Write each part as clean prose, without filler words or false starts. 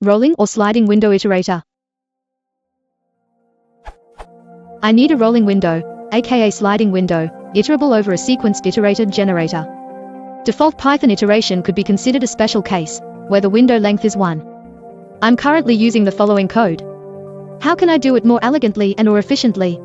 Rolling or sliding window iterator. I need a rolling window, aka sliding window, iterable over a sequenced iterated generator. Default Python iteration could be considered a special case, where the window length is 1. I'm currently using the following code. How can I do it more elegantly and or efficiently?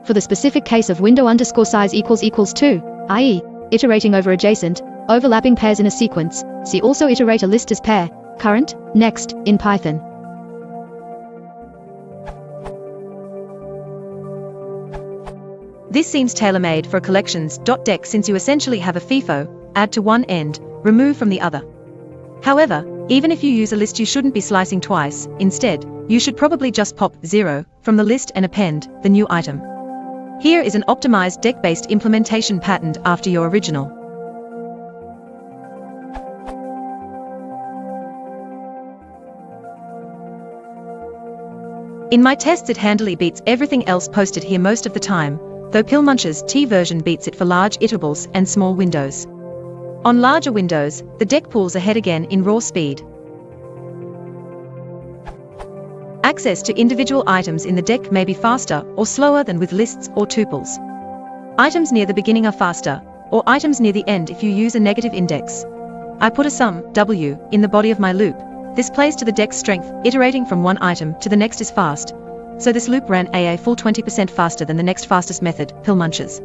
For the specific case of window_size equals 2, i.e., iterating over adjacent, overlapping pairs in a sequence, see also iterator list as pair, current, next, in Python. This seems tailor-made for collections.dec since you essentially have a FIFO, add to one end, remove from the other. However, even if you use a list, you shouldn't be slicing twice. Instead, you should probably just pop 0 from the list and append the new item. Here is an optimized deck-based implementation patterned after your original. In my tests, it handily beats everything else posted here most of the time, though Pillmuncher's T version beats it for large iterables and small windows. On larger windows, the deck pulls ahead again in raw speed. Access to individual items in the deck may be faster or slower than with lists or tuples. Items near the beginning are faster, or items near the end if you use a negative index. I put a sum, W, in the body of my loop. This plays to the deck's strength, iterating from one item to the next is fast. So this loop ran a full 20% faster than the next fastest method, Pillmuncher's.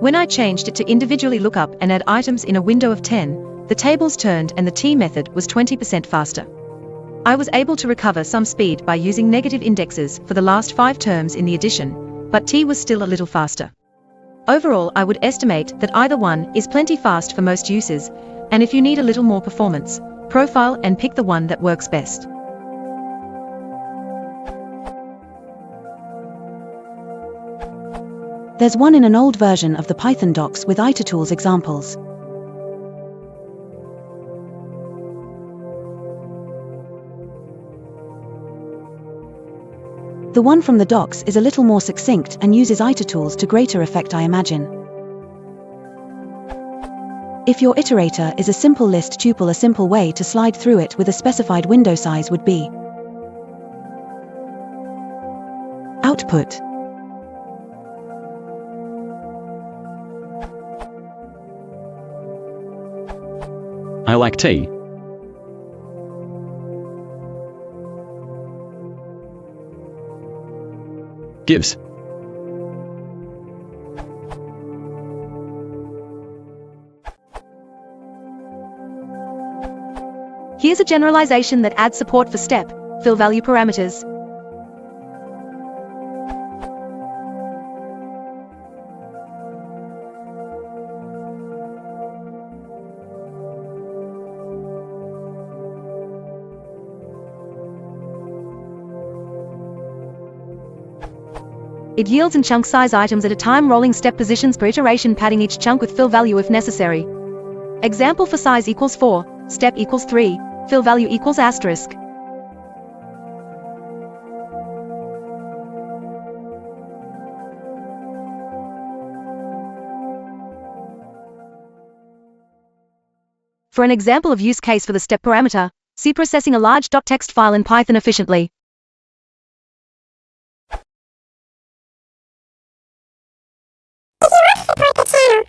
When I changed it to individually look up and add items in a window of 10, the tables turned and the T method was 20% faster. I was able to recover some speed by using negative indexes for the last 5 terms in the addition, but T was still a little faster. Overall, I would estimate that either one is plenty fast for most uses, and if you need a little more performance, profile and pick the one that works best. There's one in an old version of the Python docs with Iterator's examples. The one from the docs is a little more succinct and uses Iterator to greater effect, I imagine. If your iterator is a simple list tuple, a simple way to slide through it with a specified window size would be output. I like T. Gives. Here's a generalization that adds support for step, fill value parameters. It yields in chunk size items at a time, rolling step positions per iteration, padding each chunk with fill value if necessary. Example for size equals 4, step equals 3, fill value equals asterisk. For an example of use case for the step parameter, see processing a large .text file in Python efficiently. If you want to support the channel,